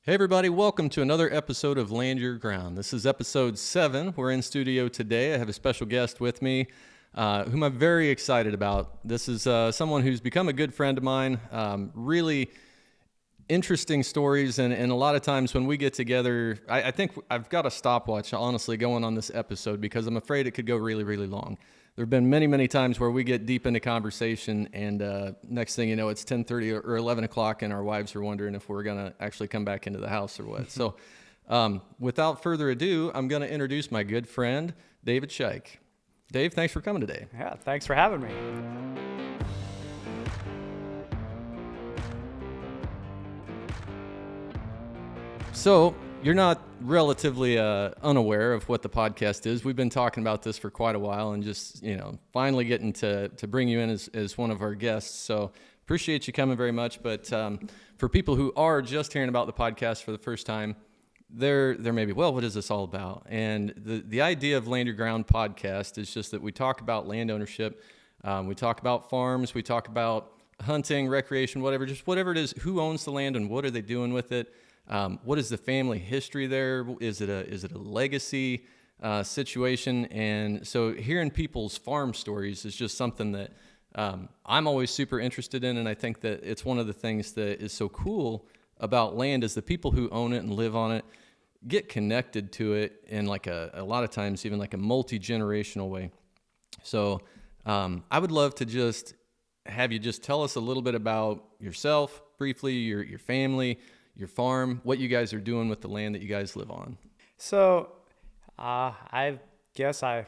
Hey everybody, welcome to another episode of Land Your Ground. This is episode 7. We're in studio today. I have a special guest with me whom I'm very excited about. This is someone who's become a good friend of mine. Really interesting stories, and a lot of times when we get together, I think I've got a stopwatch, honestly, going on this episode because I'm afraid it could go really, really long. There have been many, many times where we get deep into conversation, and next thing you know, it's 10:30 or 11 o'clock, and our wives are wondering if we're going to actually come back into the house or what. So without further ado, I'm going to introduce my good friend, David Shike. Dave, thanks for coming today. Yeah, thanks for having me. So you're not relatively unaware of what the podcast is. We've been talking about this for quite a while, and just finally getting to bring you in as one of our guests. So appreciate you coming very much. But for people who are just hearing about the podcast for the first time, they're maybe, well, what is this all about? And the idea of Land Your Ground podcast is just that we talk about land ownership, we talk about farms, we talk about hunting, recreation, whatever it is. Who owns the land and what are they doing with it? What is the family history there? Is it a legacy situation? And so hearing people's farm stories is just something that I'm always super interested in, and I think that it's one of the things that is so cool about land is the people who own it and live on it get connected to it in like a lot of times even like a multi-generational way. So I would love to just have you just tell us a little bit about yourself briefly, your family, your farm, what you guys are doing with the land that you guys live on. So I guess I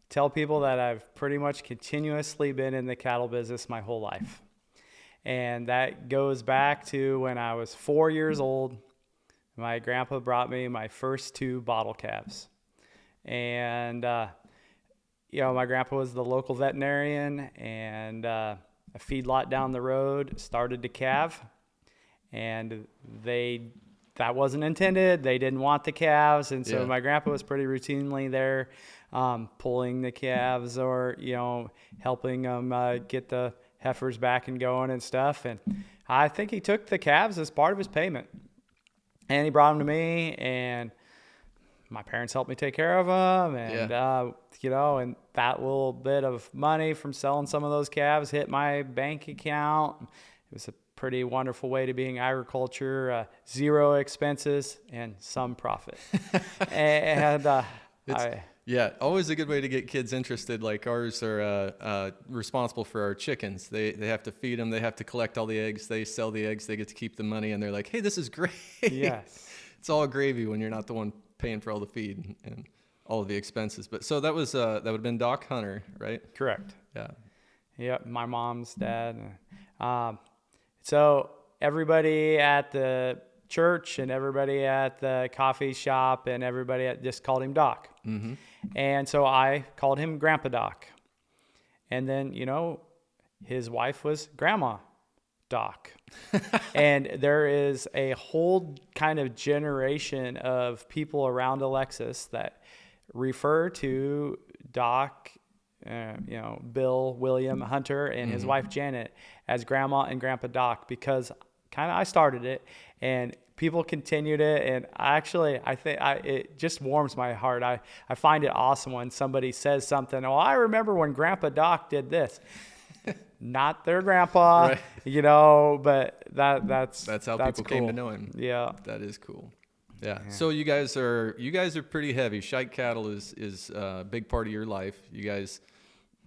tell people that I've pretty much continuously been in the cattle business my whole life. And that goes back to when I was 4 years old. My grandpa brought me my first 2 bottle calves. And, my grandpa was the local veterinarian, and a feedlot down the road started to calve. And that wasn't intended. They didn't want the calves. And so my grandpa was pretty routinely there pulling the calves or, helping them get the heifers back and going and stuff. And I think he took the calves as part of his payment. And he brought them to me, and my parents helped me take care of them. And, and that little bit of money from selling some of those calves hit my bank account. It was a pretty wonderful way to be in agriculture, 0 expenses and some profit. Always a good way to get kids interested. Like ours are responsible for our chickens. They have to feed them. They have to collect all the eggs. They sell the eggs. They get to keep the money. And they're like, hey, this is great. Yes. It's all gravy when you're not the one paying for all the feed and all of the expenses. But so that would have been Doc Hunter, right? Correct. Yeah. Yep. My mom's dad. So everybody at the church and everybody at the coffee shop and everybody just called him Doc. Mm-hmm. And so I called him Grandpa Doc. And then, his wife was Grandma Doc. And there is a whole kind of generation of people around Alexis that refer to Doc, Bill, William, Hunter, and his wife Janet as Grandma and Grandpa Doc, because kind of I started it and people continued it. And I think it just warms my heart. I find it awesome when somebody says something. Oh, I remember when Grandpa Doc did this. Not their grandpa, right. But that's how people cool. came to know him. Yeah, that is cool. Yeah. So you guys are pretty heavy. Shike Cattle is a big part of your life. You guys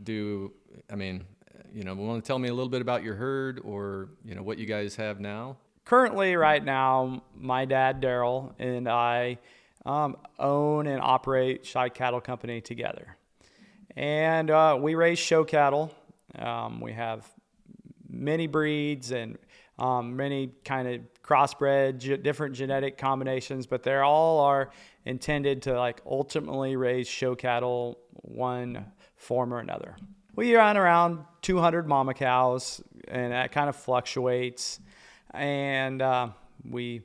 do. I mean, want to tell me a little bit about your herd or what you guys have now? Currently, right now, my dad Daryl and I own and operate Shike Cattle Company together, and we raise show cattle. We have many breeds and many kind of crossbred, different genetic combinations, but they all are intended to ultimately raise show cattle, one form or another. We run around 200 mama cows, and that kind of fluctuates. And we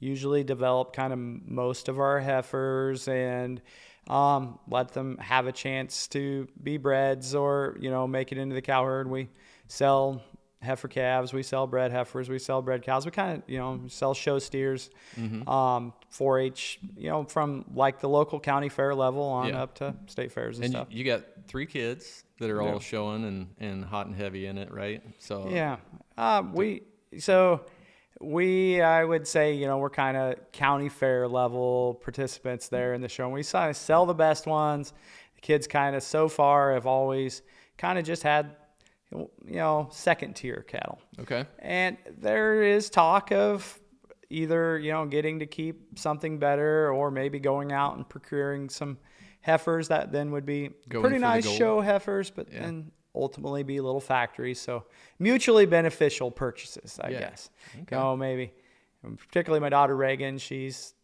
usually develop kind of most of our heifers and let them have a chance to be breds or, make it into the cow herd. We sell heifer calves. We sell bred heifers. We sell bred cows. We kind of, sell show steers, 4-H, from like the local county fair level on up to state fairs and stuff. You got 3 kids that are all showing and hot and heavy in it, right? So yeah, I would say, we're kind of county fair level participants there in the show. And we sell the best ones. The kids kind of so far have always kind of just had, second tier cattle. Okay. And there is talk of either, getting to keep something better or maybe going out and procuring some heifers that then would be pretty nice show heifers, but then ultimately be little factories. So mutually beneficial purchases, I guess. Okay. Maybe particularly my daughter Reagan, she's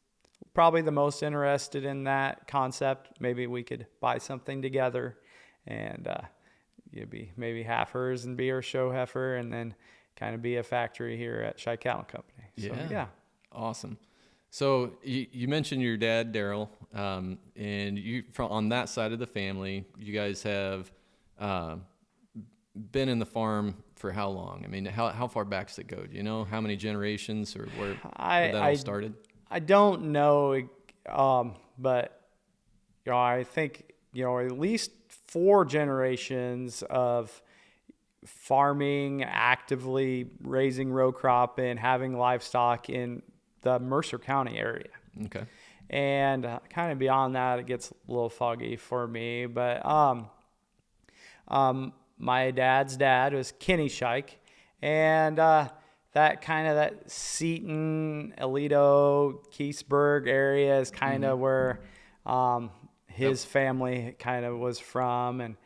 probably the most interested in that concept. Maybe we could buy something together and you'd be maybe heifers and be her show heifer and then kind of be a factory here at Shike Cattle Company. So, yeah. Awesome. So you mentioned your dad, Daryl, and you on that side of the family, you guys have been in the farm for how long? I mean, how far back does it go? Do you know how many generations or where that all started? I don't know, but I think at least 4 generations of farming, actively raising row crop and having livestock in the Mercer County area. Okay. And kind of beyond that, it gets a little foggy for me. But my dad's dad was Kenny Shike, and that Seton, Aledo, Keithsburg area is kind of where his family kind of was from, and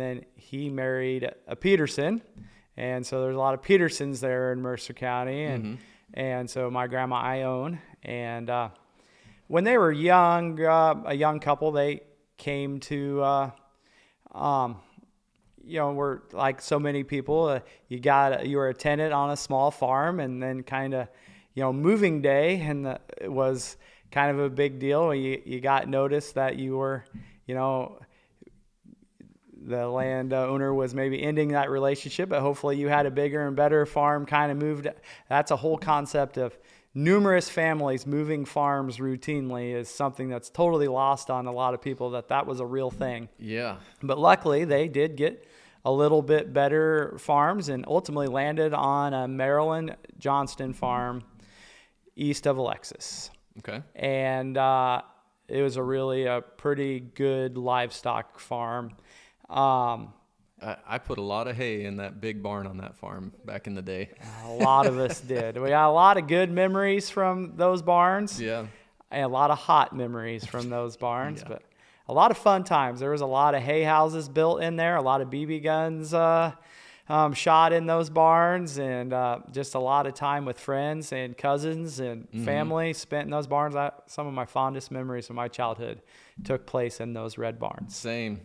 then he married a Peterson, and so there's a lot of Petersons there in Mercer County, and so my grandma Ione, and when they were young, a young couple, they came to we're like so many people, you were a tenant on a small farm, and then kind of, moving day, and it was kind of a big deal. You got noticed that you were, the land owner was maybe ending that relationship, but hopefully you had a bigger and better farm kind of moved. That's a whole concept of numerous families moving farms routinely is something that's totally lost on a lot of people, that was a real thing. Yeah. But luckily they did get a little bit better farms and ultimately landed on a Maryland Johnston farm east of Alexis. Okay. And it was a pretty good livestock farm. I put a lot of hay in that big barn on that farm back in the day. A lot of us did. We got a lot of good memories from those barns. Yeah. And a lot of hot memories from those barns, but a lot of fun times. There was a lot of hay houses built in there, a lot of BB guns shot in those barns, and just a lot of time with friends and cousins and family spent in those barns. Some of my fondest memories of my childhood took place in those red barns. Same.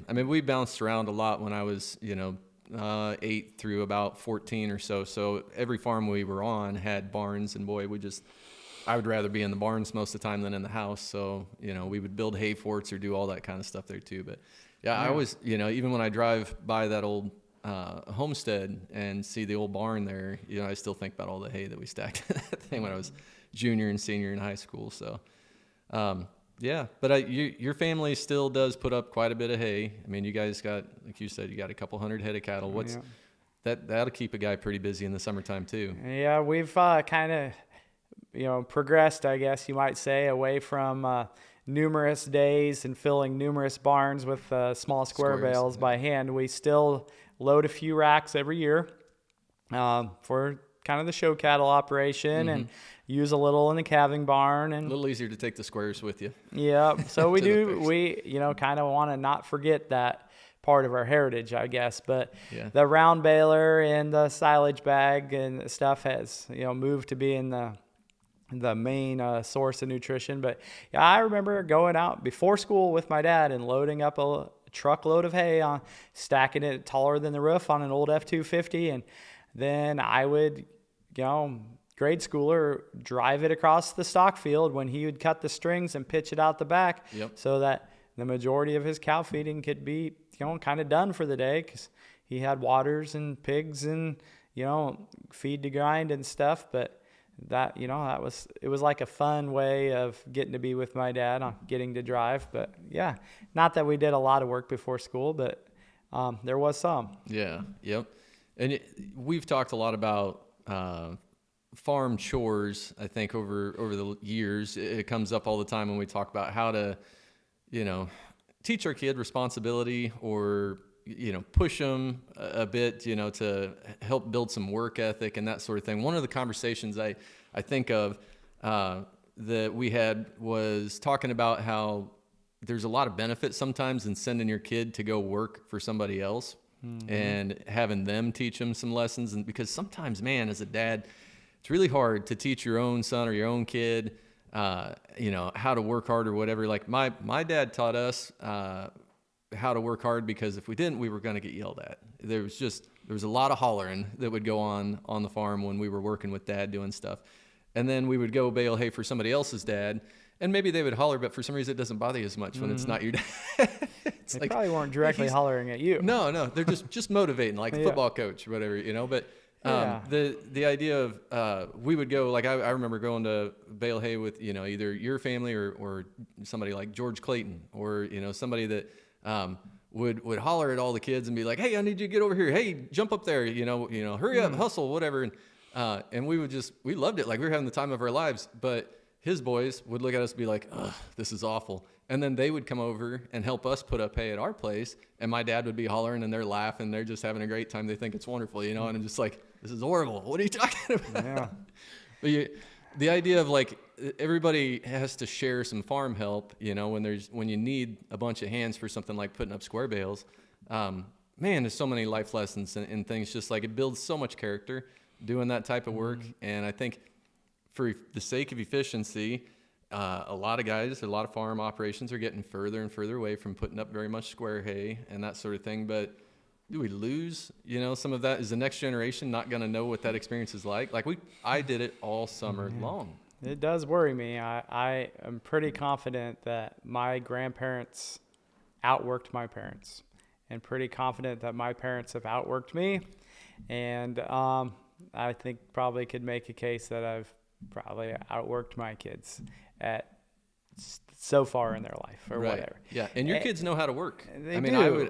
I mean, we bounced around a lot when I was, 8 through about 14 or so. So every farm we were on had barns, and boy, I would rather be in the barns most of the time than in the house. So, we would build hay forts or do all that kind of stuff there too. But I always, even when I drive by that old homestead and see the old barn there, I still think about all the hay that we stacked in that thing when I was junior and senior in high school. So, but your family still does put up quite a bit of hay. I mean, you guys got, like you said, you got a couple hundred head of cattle. That'll keep a guy pretty busy in the summertime too. Yeah, we've kind of, progressed, I guess you might say, away from numerous days and filling numerous barns with small square bales by hand. We still load a few racks every year for kind of the show cattle operation and use a little in the calving barn. And a little easier to take the squares with you. Yeah, so we kind of want to not forget that part of our heritage, I guess. But the round baler and the silage bag and stuff has, moved to being the main source of nutrition. But I remember going out before school with my dad and loading up a truckload of hay, stacking it taller than the roof on an old F-250, and then I would, grade schooler, drive it across the stock field when he would cut the strings and pitch it out the back, so that the majority of his cow feeding could be, kind of done for the day, because he had waters and pigs and, feed to grind and stuff. But that, it was like a fun way of getting to be with my dad on getting to drive. But yeah, not that we did a lot of work before school, but there was some. Yeah. Yep. And we've talked a lot about farm chores. I think over the years, it comes up all the time when we talk about how to, teach our kid responsibility or, push them a bit, to help build some work ethic and that sort of thing. One of the conversations I think of that we had was talking about how there's a lot of benefit sometimes in sending your kid to go work for somebody else and having them teach them some lessons. And because sometimes, man, as a dad, it's really hard to teach your own son or your own kid, how to work hard or whatever. Like my dad taught us how to work hard because if we didn't, we were going to get yelled at. There was a lot of hollering that would go on the farm when we were working with dad doing stuff. And then we would go bale hay for somebody else's dad. And maybe they would holler, but for some reason it doesn't bother you as much when it's not your dad. They probably weren't directly hollering at you. No, they're just motivating, like a football coach or whatever, But the idea of we would go, like I remember going to bale hay with either your family or somebody like George Clayton or somebody that would holler at all the kids and be like, hey, I need you to get over here. Hey, jump up there. Hurry up, hustle, whatever. And we loved it, like we were having the time of our lives. But his boys would look at us and be like, ugh, this is awful. And then they would come over and help us put up hay at our place. And my dad would be hollering and they're laughing. They're just having a great time. They think it's wonderful, And I'm just like, this is horrible. What are you talking about? Yeah. But the idea of like everybody has to share some farm help, when you need a bunch of hands for something like putting up square bales. Man, there's so many life lessons and things. Just like it builds so much character doing that type of work. And I think for the sake of efficiency, a lot of farm operations are getting further and further away from putting up very much square hay and that sort of thing. But do we lose, some of that? Is the next generation not going to know what that experience is like? I did it all summer long. It does worry me. I am pretty confident that my grandparents outworked my parents, and pretty confident that my parents have outworked me. And I think probably could make a case that I've probably outworked my kids at so far in their life or whatever. Yeah, and your kids know how to work. They do.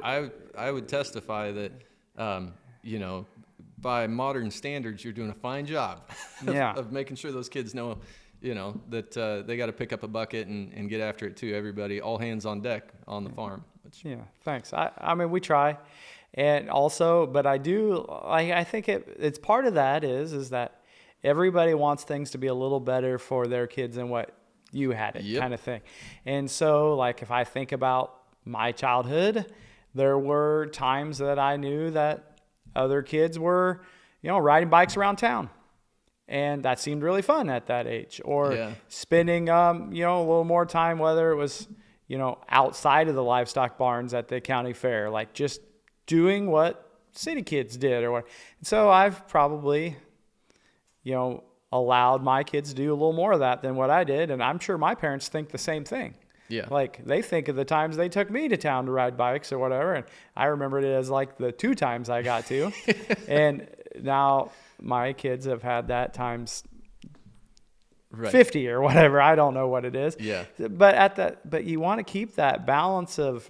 I would testify that, by modern standards, you're doing a fine job of making sure those kids know, that they got to pick up a bucket and get after it too. Everybody, all hands on deck on the farm. Yeah, thanks. I mean, we try. And also, but I think it's part of that is that everybody wants things to be a little better for their kids than what you had it, kind of thing. And so, like, if I think about my childhood, there were times that I knew that other kids were, riding bikes around town. And that seemed really fun at that age. Or spending, a little more time, whether it was, outside of the livestock barns at the county fair, like just doing what city kids did or what. And so I've probably, allowed my kids to do a little more of that than what I did. And I'm sure my parents think the same thing. Yeah. Like they think of the times they took me to town to ride bikes or whatever. And I remembered it as like the 2 times I got to. And now my kids have had that times 50 or whatever. I don't know what it is. Yeah. But you want to keep that balance of,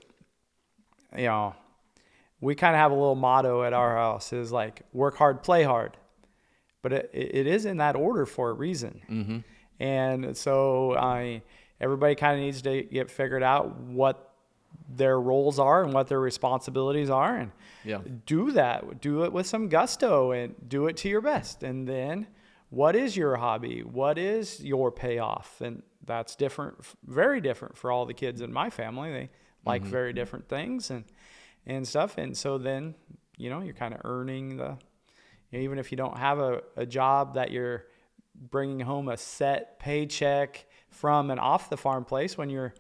we kind of have a little motto at our house is like work hard, play hard. But it is in that order for a reason. Mm-hmm. And so everybody kind of needs to get figured out what their roles are and what their responsibilities are, and do that. Do it with some gusto and do it to your best. And then what is your hobby? What is your payoff? And that's different, very different for all the kids in my family. They like very different things and stuff. And so then, you're kind of earning even if you don't have a job that you're bringing home a set paycheck from an off the farm place, when you're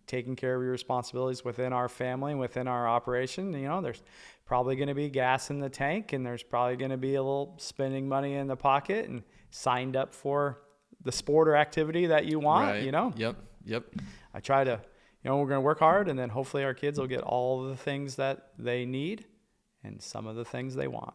taking care of your responsibilities within our family, within our operation, there's probably going to be gas in the tank, and there's probably going to be a little spending money in the pocket and signed up for the sport or activity that you want, Right. Yep. I try to, we're going to work hard, and then hopefully our kids will get all the things that they need and some of the things they want.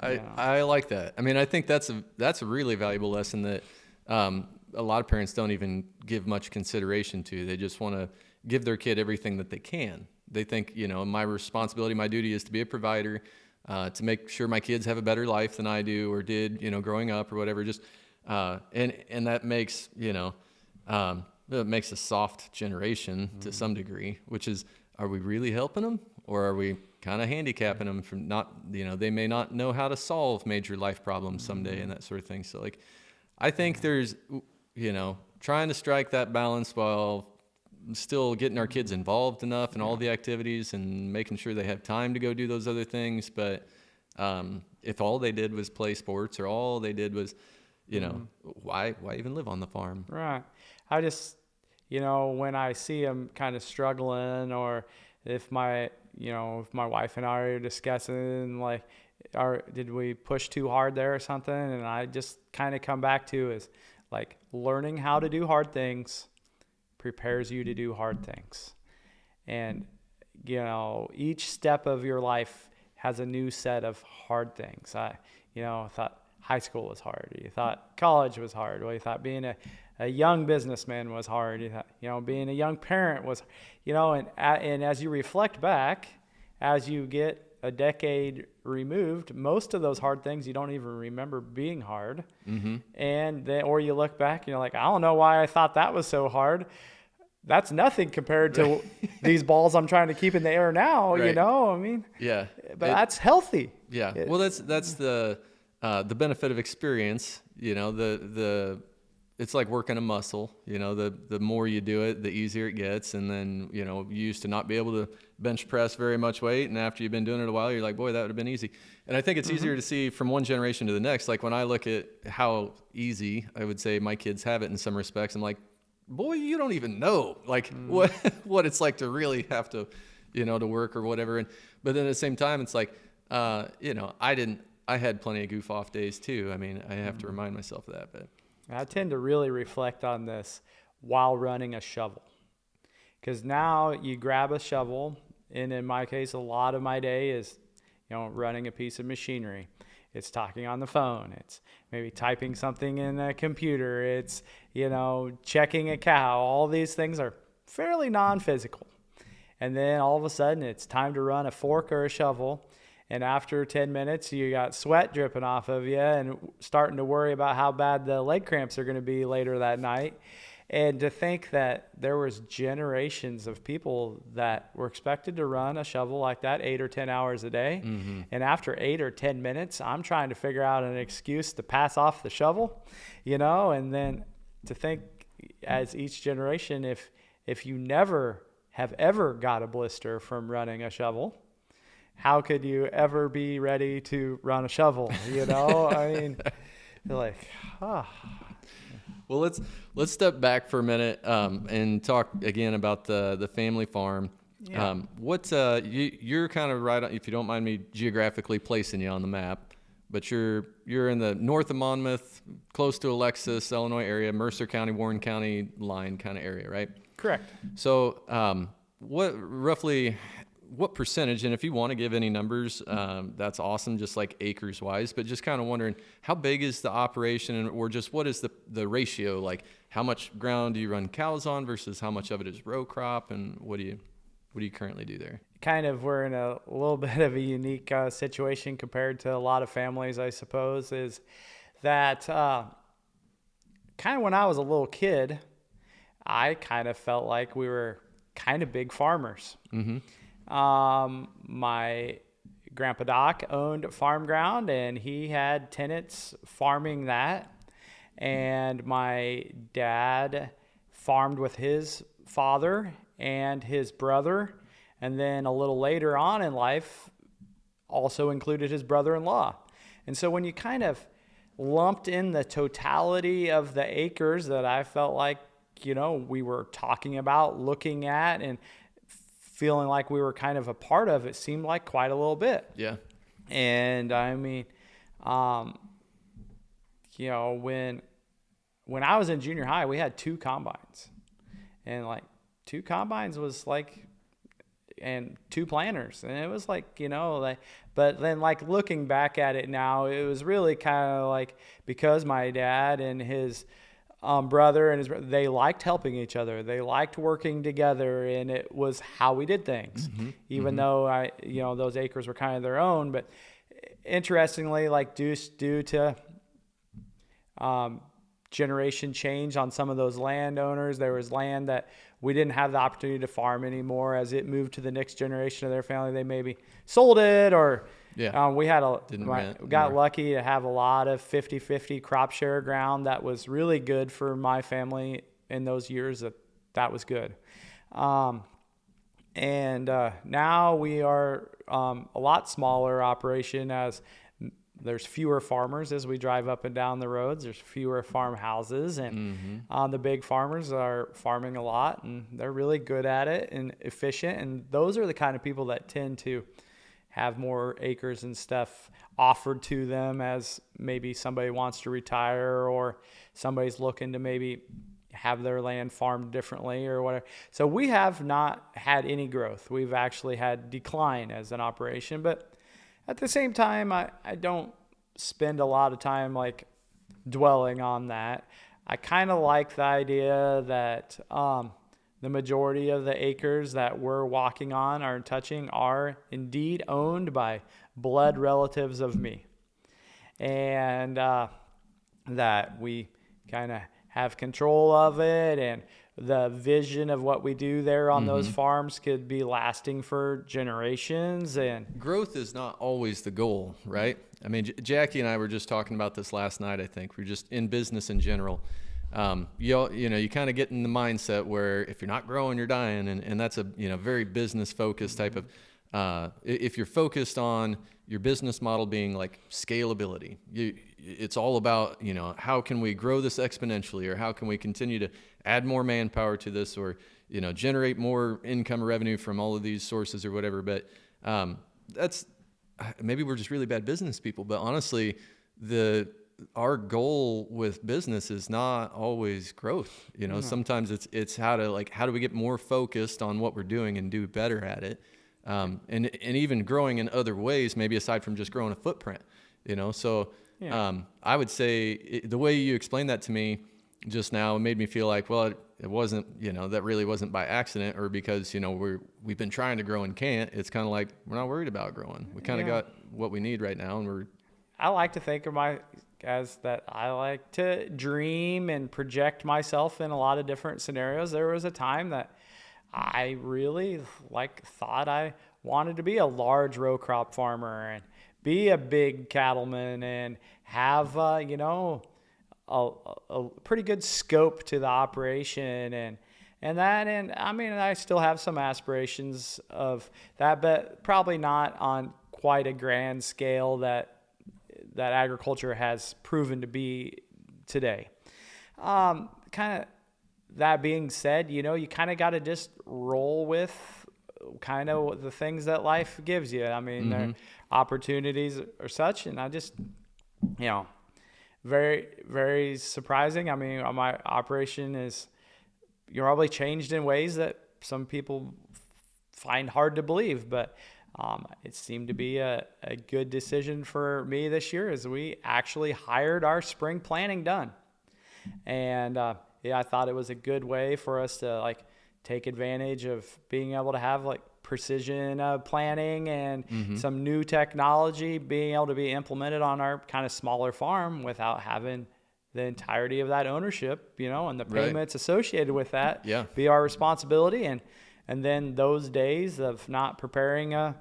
I like that. I mean, I think that's a really valuable lesson that a lot of parents don't even give much consideration to. They just want to give their kid everything that they can. They think, my responsibility, my duty is to be a provider, to make sure my kids have a better life than I do or did, growing up or whatever. Just and that makes it makes a soft generation to some degree. Which is, are we really helping them, or are we kind of handicapping them from not? They may not know how to solve major life problems someday and that sort of thing. So I think there's trying to strike that balance while still getting our kids involved enough in all the activities and making sure they have time to go do those other things. But if all they did was play sports, or all they did was, why even live on the farm? Right. I just, when I see them kind of struggling, or if my wife and I are discussing like, did we push too hard there or something? And I just kind of come back to is like, learning how to do hard things prepares you to do hard things. And, each step of your life has a new set of hard things. I thought high school was hard. You thought college was hard. Well, you thought being a young businessman was hard. You thought, being a young parent was, and as you reflect back, as you get a decade removed, most of those hard things you don't even remember being hard. Mm-hmm. And then, or you look back and you're like, I don't know why I thought that was so hard. That's nothing compared to these balls I'm trying to keep in the air now. Right. I mean, yeah, but that's healthy. Yeah. Well, that's the benefit of experience. It's like working a muscle. The more you do it, the easier it gets. And then, you used to not be able to bench press very much weight. And after you've been doing it a while, you're like, boy, that would have been easy. And I think it's easier to see from one generation to the next. Like when I look at how easy I would say my kids have it in some respects, I'm like, boy, you don't even know like what it's like to really have to, to work or whatever. But then at the same time, it's like, I had plenty of goof off days too. I mean, I have to remind myself of that, but I tend to really reflect on this while running a shovel, because now you grab a shovel, and in my case, a lot of my day is, running a piece of machinery. It's talking on the phone. It's maybe typing something in a computer. It's, checking a cow. All these things are fairly non-physical. And then all of a sudden it's time to run a fork or a shovel. And after 10 minutes, you got sweat dripping off of you and starting to worry about how bad the leg cramps are going to be later that night. And to think that there was generations of people that were expected to run a shovel like that 8 or 10 hours a day. Mm-hmm. And after 8 or 10 minutes, I'm trying to figure out an excuse to pass off the shovel, and then to think as each generation, if you never have ever got a blister from running a shovel, how could you ever be ready to run a shovel? I mean, you're like, Well, let's step back for a minute and talk again about the family farm. Yeah. You're kind of right, if you don't mind me geographically placing you on the map, but you're in the north of Monmouth, close to Alexis, Illinois area, Mercer County, Warren County line kind of area, right? Correct. So what percentage, and if you want to give any numbers, that's awesome, just like acres wise, but just kind of wondering how big is the operation, or just what is the ratio? Like how much ground do you run cows on versus how much of it is row crop, and what do you currently do there? Kind of, we're in a little bit of a unique situation compared to a lot of families, I suppose, is that kind of when I was a little kid, I kind of felt like we were kind of big farmers. Mm-hmm. My grandpa Doc owned farm ground, and he had tenants farming that. And my dad farmed with his father and his brother. And then a little later on in life, also included his brother-in-law. And so when you kind of lumped in the totality of the acres that I felt like, we were talking about, looking at, and feeling like we were kind of a part of, it seemed like quite a little bit. Yeah. And I mean, when I was in junior high, we had 2 combines, and like 2 combines was like and 2 planters. And it was like, but then like looking back at it now, it was really kind of like, because my dad and his brother and they liked helping each other. They liked working together, and it was how we did things. Even though those acres were kind of their own, but interestingly, like due to generation change on some of those landowners, there was land that we didn't have the opportunity to farm anymore. As it moved to the next generation of their family, they maybe sold it, or we got lucky to have a lot of 50-50 crop share ground that was really good for my family in those years. That was good. And now we are a lot smaller operation, as there's fewer farmers as we drive up and down the roads. There's fewer farmhouses, and the big farmers are farming a lot, and they're really good at it and efficient. And those are the kind of people that tend to have more acres and stuff offered to them, as maybe somebody wants to retire, or somebody's looking to maybe have their land farmed differently or whatever. So we have not had any growth. We've actually had decline as an operation, but at the same time, I don't spend a lot of time like dwelling on that. I kind of like the idea that the majority of the acres that we're walking on or touching are indeed owned by blood relatives of me. And that we kind of have control of it, and the vision of what we do there on those farms could be lasting for generations. And growth is not always the goal, right? I mean, Jackie and I were just talking about this last night. I think we're just in business in general. You kind of get in the mindset where if you're not growing, you're dying, and that's a very business focused type of. If you're focused on your business model being like scalability, it's all about how can we grow this exponentially, or how can we continue to add more manpower to this, or generate more income or revenue from all of these sources or whatever. But that's maybe we're just really bad business people. But honestly, our goal with business is not always growth. Sometimes it's how do we get more focused on what we're doing and do better at it, and even growing in other ways, maybe aside from just growing a footprint. So I would say the way you explained that to me just now made me feel like, well, it wasn't, that really wasn't by accident, or because we've been trying to grow and can't. It's kind of like we're not worried about growing. We kind of got what we need right now, and I like to think of as that I like to dream and project myself in a lot of different scenarios. There was a time that I really thought I wanted to be a large row crop farmer and be a big cattleman and have a pretty good scope to the operation, and I mean, I still have some aspirations of that, but probably not on quite a grand scale that agriculture has proven to be today. Kind of that being said, you kind of got to just roll with kind of the things that life gives you. I mean, their opportunities are such, and I just, very, very surprising. I mean, my operation is probably changed in ways that some people find hard to believe, but it seemed to be a good decision for me this year, as we actually hired our spring planting done. And I thought it was a good way for us to take advantage of being able to have precision planting and some new technology being able to be implemented on our kind of smaller farm without having the entirety of that ownership, and the payments associated with that be our responsibility. And then those days of not preparing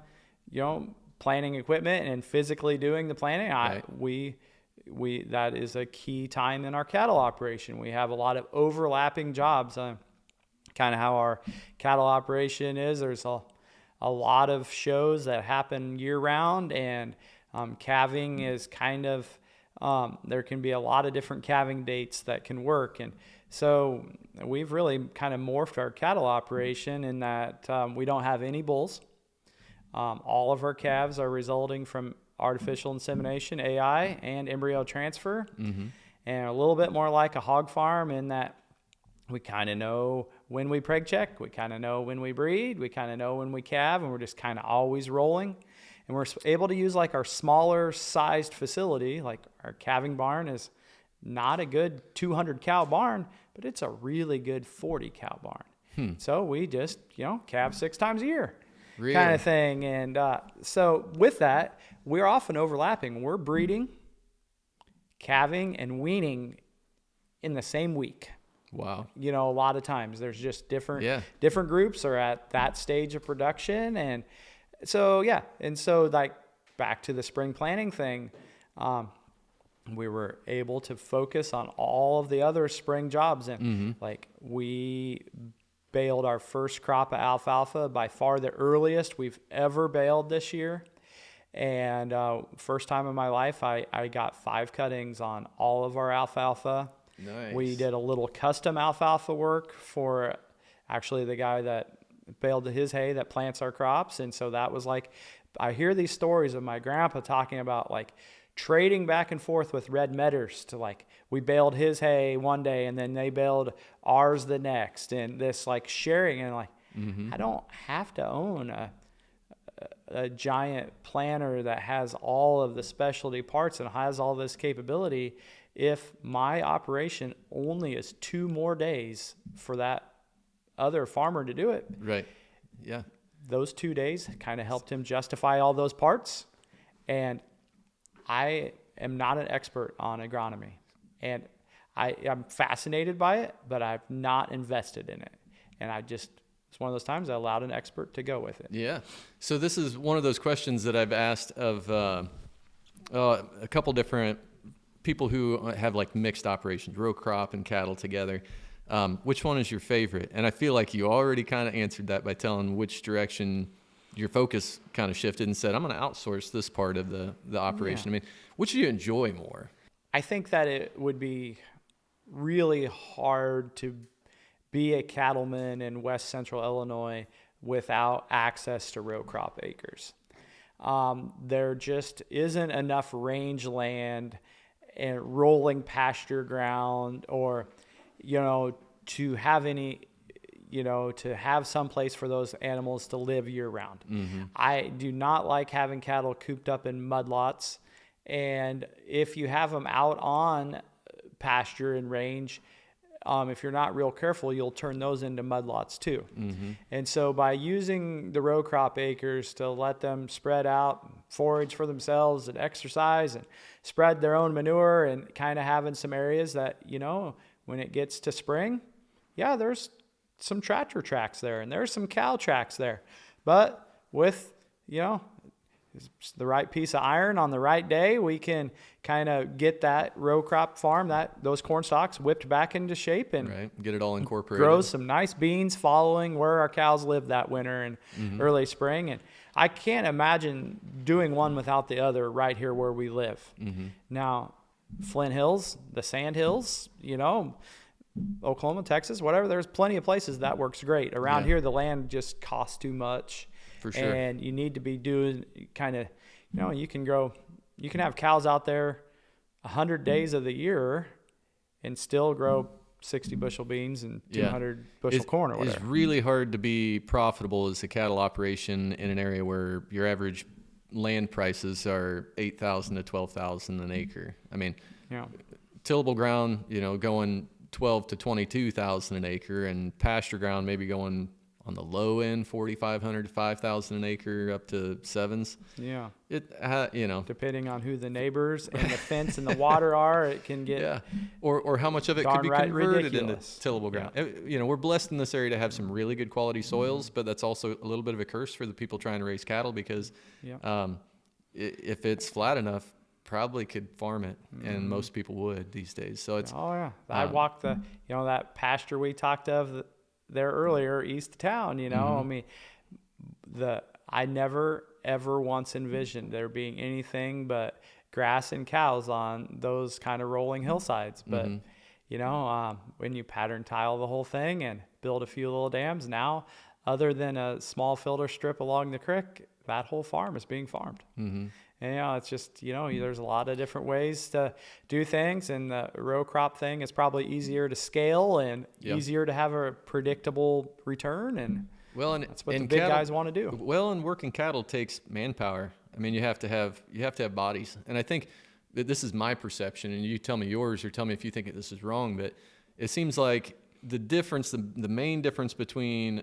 planting equipment and physically doing the planting, that is a key time in our cattle operation. We have a lot of overlapping jobs. Kind of how our cattle operation is. There's a lot of shows that happen year round, and calving is kind of there can be a lot of different calving dates that can work. And so we've really kind of morphed our cattle operation in that we don't have any bulls. All of our calves are resulting from artificial insemination, AI, and embryo transfer. And a little bit more like a hog farm in that we kind of know when we preg check. We kind of know when we breed. We kind of know when we calve, and we're just kind of always rolling. And we're able to use like our smaller sized facility, like our calving barn is not a good 200 cow barn, but it's a really good 40 cow barn. So we just, calve 6 times a year. Really? Kind of thing. And so with that, we're often overlapping. We're breeding, calving, and weaning in the same week. Wow. A lot of times there's just different groups are at that stage of production. And so, and so like back to the spring planting thing, we were able to focus on all of the other spring jobs. And like we baled our first crop of alfalfa, by far the earliest we've ever baled this year. And first time in my life, I got 5 cuttings on all of our alfalfa. Nice. We did a little custom alfalfa work for actually the guy that baled his hay that plants our crops. And so that was like, I hear these stories of my grandpa talking about like trading back and forth with red medders to like, we baled his hay one day and then they baled ours the next, and this like sharing. And like, I don't have to own a giant planter that has all of the specialty parts and has all this capability if my operation only is 2 more days for that other farmer to do it. Right. Yeah. Those 2 days kind of helped him justify all those parts. And I am not an expert on agronomy, and I'm fascinated by it, but I've not invested in it. And it's one of those times I allowed an expert to go with it. Yeah. So this is one of those questions that I've asked of a couple different people who have like mixed operations, row crop and cattle together. Which one is your favorite? And I feel like you already kind of answered that by telling which direction your focus kind of shifted and said, I'm going to outsource this part of the operation. I mean, which do you enjoy more? I think that it would be really hard to be a cattleman in West Central Illinois without access to row crop acres. There just isn't enough range land and rolling pasture ground, or, to have any, to have some place for those animals to live year round. I do not like having cattle cooped up in mud lots. And if you have them out on pasture and range, if you're not real careful, you'll turn those into mud lots too. And so by using the row crop acres to let them spread out, forage for themselves and exercise and spread their own manure, and kind of having some areas that, when it gets to spring, there's some tractor tracks there and there's some cow tracks there. But with, the right piece of iron on the right day, we can kind of get that row crop farm, those corn stalks whipped back into shape and get it all incorporated. Grow some nice beans following where our cows live that winter and early spring. And I can't imagine doing one without the other right here where we live. Now, Flint Hills, the Sand Hills, Oklahoma, Texas, whatever, there's plenty of places that works great. Around here, the land just costs too much. For sure. And you need to be doing kind of, you can have cows out there 100 days of the year and still grow 60 bushel beans and 200 bushel corn or whatever. It's really hard to be profitable as a cattle operation in an area where your average land prices are $8,000 to $12,000 an acre. I mean, tillable ground, going 12 to 22,000 an acre, and pasture ground maybe going on the low end, 4,500 to 5,000 an acre, up to 7s. Yeah. Depending on who the neighbors and the fence and the water are, it can get or how much of it could be converted into tillable ground. Yeah. We're blessed in this area to have some really good quality soils, but that's also a little bit of a curse for the people trying to raise cattle, because if it's flat enough, probably could farm it, and most people would these days. So it's I walked that pasture we talked of there earlier east of town. I mean, I never ever once envisioned there being anything but grass and cows on those kind of rolling hillsides. But when you pattern tile the whole thing and build a few little dams, now other than a small filter strip along the creek, that whole farm is being farmed. And, it's just, there's a lot of different ways to do things. And the row crop thing is probably easier to scale and easier to have a predictable return. And that's what the big guys want to do. Well, and working cattle takes manpower. I mean, you have to have bodies. And I think that this is my perception, and you tell me yours or tell me if you think this is wrong, but it seems like the main difference between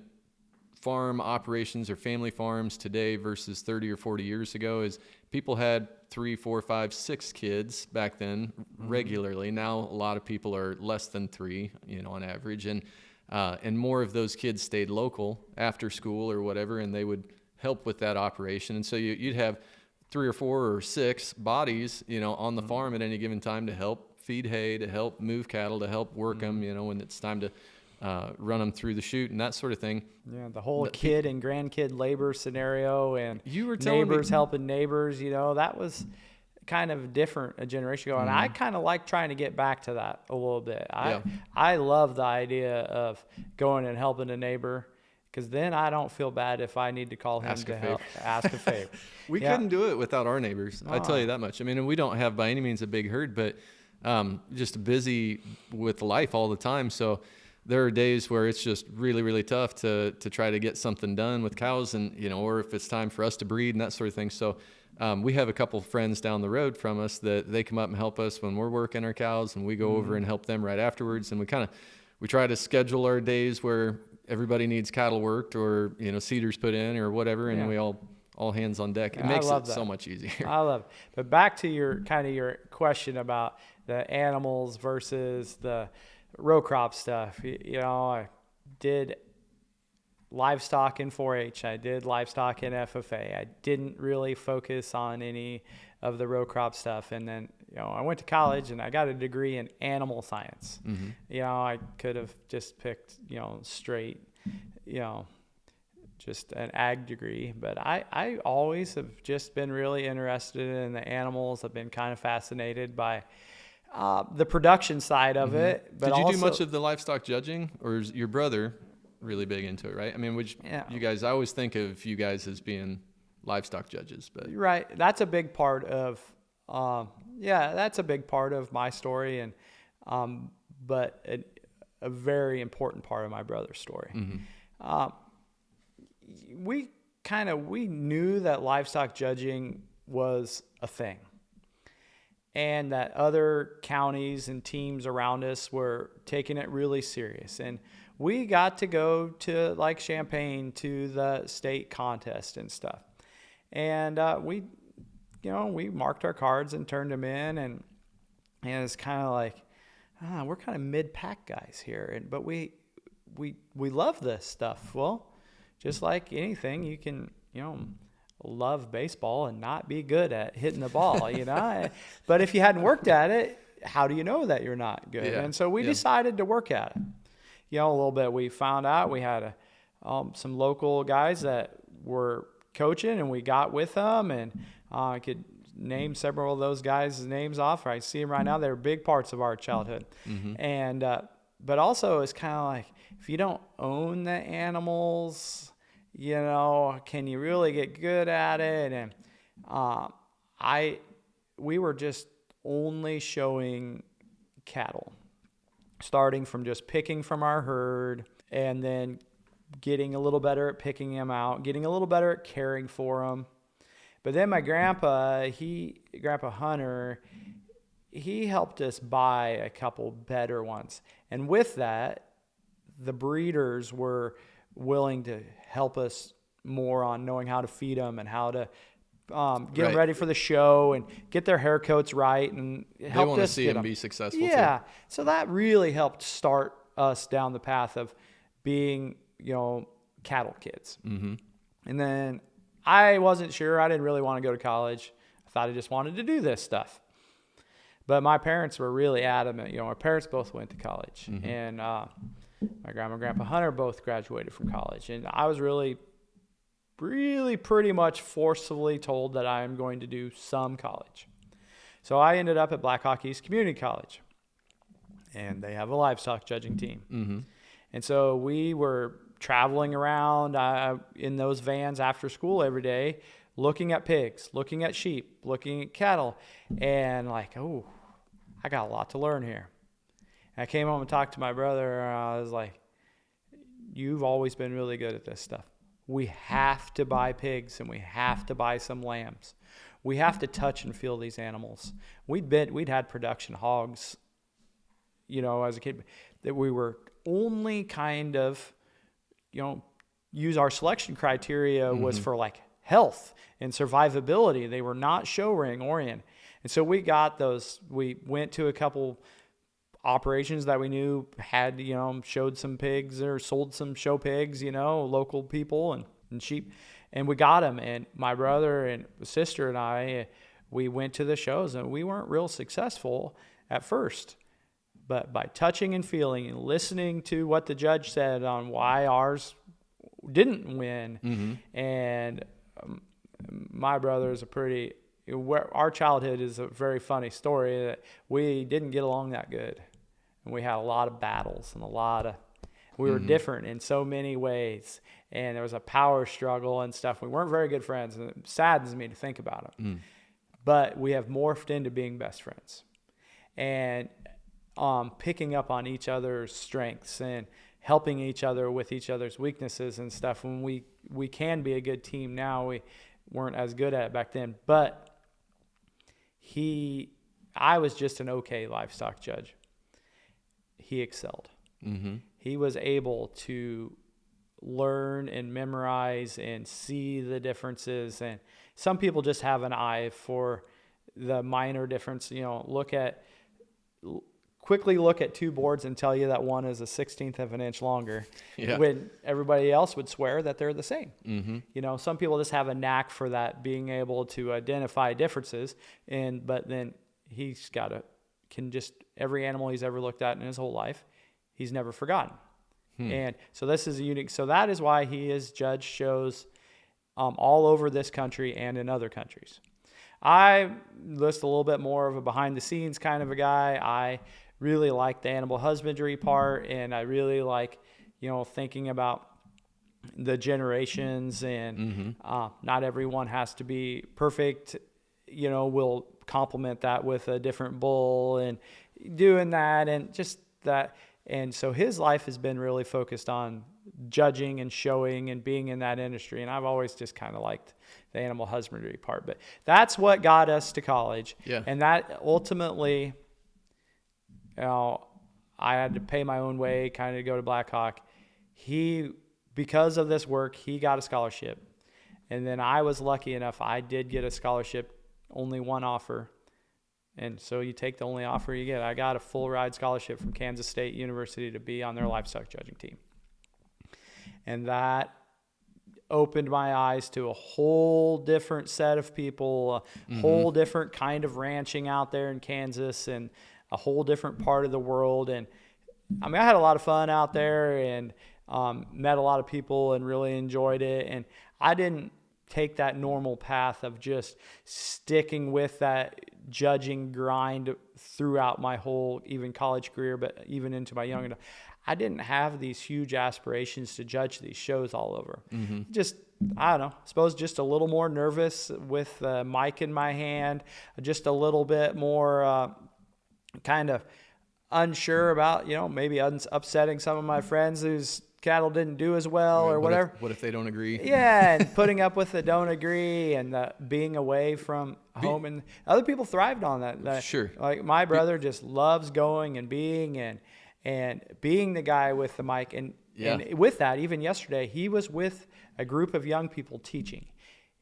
farm operations or family farms today versus 30 or 40 years ago is people had 3, 4, 5, 6 kids back then regularly. Now a lot of people are less than 3, on average, and more of those kids stayed local after school or whatever, and they would help with that operation. And so you'd have 3 or 4 or 6 bodies, on the farm at any given time to help feed hay, to help move cattle, to help work them, when it's time to run them through the chute and that sort of thing. Yeah, the whole kid and grandkid labor scenario, and you were neighbors helping neighbors, that was kind of different a generation ago. And I kind of like trying to get back to that a little bit. I love the idea of going and helping a neighbor, because then I don't feel bad if I need to call him to help ask a favor. We couldn't do it without our neighbors. I tell you that much. I mean, we don't have by any means a big herd, but just busy with life all the time. So there are days where it's just really, really tough to try to get something done with cows, and or if it's time for us to breed and that sort of thing. So we have a couple friends down the road from us that they come up and help us when we're working our cows, and we go over and help them right afterwards. And we try to schedule our days where everybody needs cattle worked or cedars put in or whatever, and we all hands on deck. It makes it so much easier. I love it. But back to your question about the animals versus the row crop stuff. I did livestock in 4-H. I did livestock in FFA. I didn't really focus on any of the row crop stuff. And then, I went to college and I got a degree in animal science. I could have just picked, straight, just an ag degree. But I always have just been really interested in the animals. I've been kind of fascinated by the production side of it. But did you do much of the livestock judging, or is your brother really big into it, right? I mean, you guys, I always think of you guys as being livestock judges, but right. That's a big part of, that's a big part of my story, and but a very important part of my brother's story. We knew that livestock judging was a thing, and that other counties and teams around us were taking it really serious. And we got to go to, like, Champaign to the state contest and stuff. And we marked our cards and turned them in, and it's kind of like, we're kind of mid-pack guys here, but we love this stuff. Well, just like anything, you can love baseball and not be good at hitting the ball, But if you hadn't worked at it, how do you know that you're not good? And so we decided to work at it. A little bit. We found out we had some local guys that were coaching, and we got with them, and I could name several of those guys' names off. I see them right now. They're big parts of our childhood. And but also it's kind of like, if you don't own the animals, can you really get good at it? And we were just only showing cattle, starting from just picking from our herd, and then getting a little better at picking them out, getting a little better at caring for them. But then my Grandpa Hunter, he helped us buy a couple better ones. And with that, the breeders were willing to help us more on knowing how to feed them and how to get them ready for the show and get their hair coats right, and help us. They want to see them be successful. Yeah. Too. So that really helped start us down the path of being, cattle kids. And then I wasn't sure. I didn't really want to go to college. I thought I just wanted to do this stuff. But my parents were really adamant. My parents both went to college, and my grandma and Grandpa Hunter both graduated from college. And I was really pretty much forcefully told that I am going to do some college. So I ended up at Black Hawk East Community College, and they have a livestock judging team. And so we were traveling around in those vans after school every day, looking at pigs, looking at sheep, looking at cattle, and like, oh, I got a lot to learn here. And I came home and talked to my brother, and I was like, you've always been really good at this stuff. We have to buy pigs and we have to buy some lambs. We have to touch and feel these animals. We'd had production hogs, as a kid, that we were only kind of, use our selection criteria was for like health and survivability. They were not show ring oriented. And so we got those. We went to a couple operations that we knew had, showed some pigs or sold some show pigs, local people and sheep. And we got them. And my brother and sister and I, we went to the shows, and we weren't real successful at first. But by touching and feeling and listening to what the judge said on why ours didn't win, and my brother is our childhood is a very funny story that we didn't get along that good. And we had a lot of battles and we were different in so many ways. And there was a power struggle and stuff. We weren't very good friends, and it saddens me to think about it. But we have morphed into being best friends and picking up on each other's strengths and helping each other with each other's weaknesses and stuff. When we can be a good team now, we weren't as good at it back then. But I was just an okay livestock judge. He excelled. He was able to learn and memorize and see the differences. And some people just have an eye for the minor difference. Quickly look at two boards and tell you that one is a 1/16 of an inch longer, when everybody else would swear that they're the same. Some people just have a knack for that, being able to identify differences. But then he's every animal he's ever looked at in his whole life, he's never forgotten. And so this is unique. So that is why he has judged shows all over this country and in other countries. I list a little bit more of a behind the scenes kind of a guy. I really like the animal husbandry part, and I really like, thinking about the generations, and not everyone has to be perfect. We'll complement that with a different bull and doing that and just that. And so his life has been really focused on judging and showing and being in that industry. And I've always just kind of liked the animal husbandry part. But that's what got us to college. Yeah. And that ultimately, I had to pay my own way, kind of go to Blackhawk. Because of this work, he got a scholarship. And then I was lucky enough, I did get a scholarship, only one offer. And so you take the only offer you get. I got a full ride scholarship from Kansas State University to be on their livestock judging team. And that opened my eyes to a whole different set of people, a whole different kind of ranching out there in Kansas, and a whole different part of the world. And I had a lot of fun out there, and met a lot of people and really enjoyed it. And I didn't take that normal path of just sticking with that judging grind throughout my whole even college career, but even into my young adult. I didn't have these huge aspirations to judge these shows all over. Just, I don't know, I suppose just a little more nervous with the mic in my hand, just a little bit more kind of unsure about, maybe upsetting some of my friends whose cattle didn't do as well, or whatever. What if they don't agree? Yeah, and putting up with the don't agree, and the being away from home. And other people thrived on that. Sure. Like my brother just loves going and being the guy with the mic. And with that, even yesterday, he was with a group of young people teaching.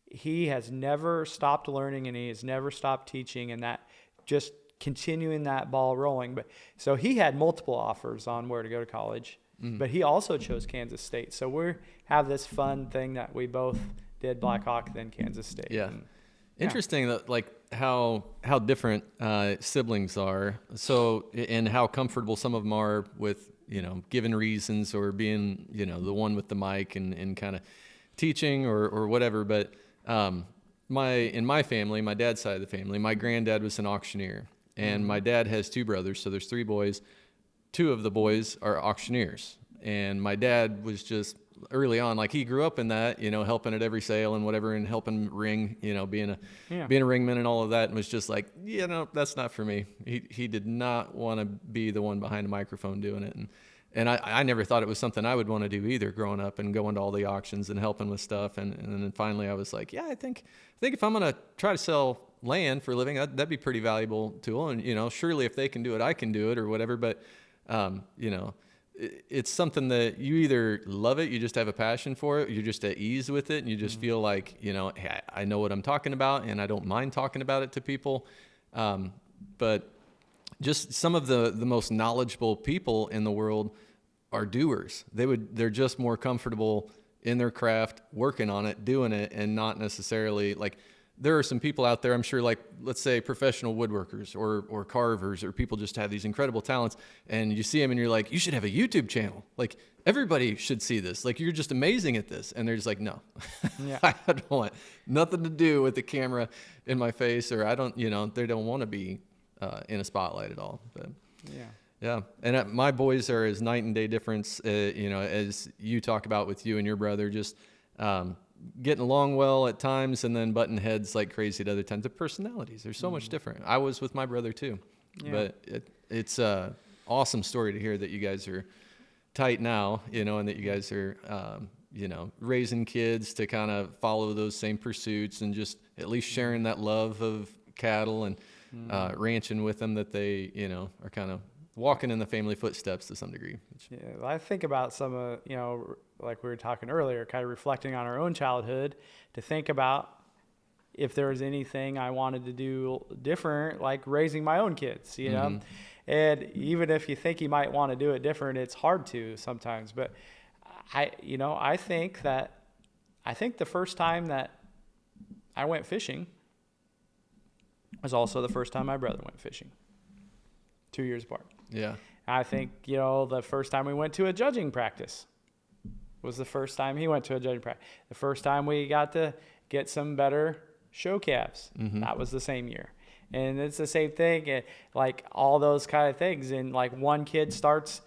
He has never stopped learning, and he has never stopped teaching, and that just continuing that ball rolling. But so he had multiple offers on where to go to college. But he also chose Kansas State. So we have this fun thing that we both did Blackhawk, then Kansas State. Yeah. Interesting that how different siblings are. So, and how comfortable some of them are with, giving reasons or being, the one with the mic and kind of teaching or whatever. But in my family, my dad's side of the family, my granddad was an auctioneer, and my dad has two brothers. So there's three boys. Two of the boys are auctioneers, and my dad was just early on. Like he grew up in that, helping at every sale and whatever, and helping ring, being a ringman and all of that, and was just like, that's not for me. He did not want to be the one behind a microphone doing it. And I never thought it was something I would want to do either, growing up and going to all the auctions and helping with stuff. And then finally I was like, I think if I'm going to try to sell land for a living, that'd be a pretty valuable tool. And, surely if they can do it, I can do it or whatever. But, it's something that you either love it, you just have a passion for it, you're just at ease with it, and you just feel like, hey, I know what I'm talking about, and I don't mind talking about it to people. But just some of the most knowledgeable people in the world are doers. They're just more comfortable in their craft, working on it, doing it, and not necessarily like, there are some people out there, I'm sure, like, let's say professional woodworkers or carvers, or people just have these incredible talents, and you see them and you're like, you should have a YouTube channel. Like, everybody should see this. Like, you're just amazing at this. And they're just like, no, I don't want nothing to do with the camera in my face, or they don't want to be in a spotlight at all. But yeah. And my boys are as night and day difference, as you talk about with you and your brother, just, getting along well at times and then butting heads like crazy at other times. The personalities, they're so much different. I was with my brother too, but it's a awesome story to hear that you guys are tight now, and that you guys are, raising kids to kind of follow those same pursuits, and just at least sharing that love of cattle and ranching with them, that they, are kind of walking in the family footsteps to some degree. I think about some of, like we were talking earlier, kind of reflecting on our own childhood, to think about if there was anything I wanted to do different, like raising my own kids, And even if you think you might want to do it different, it's hard to sometimes. But I think the first time that I went fishing was also the first time my brother went fishing, 2 years apart. Yeah. I think, the first time we went to a judging practice was the first time he went to a judging practice. The first time we got to get some better show calves, that was the same year. And it's the same thing, like all those kind of things. And like one kid starts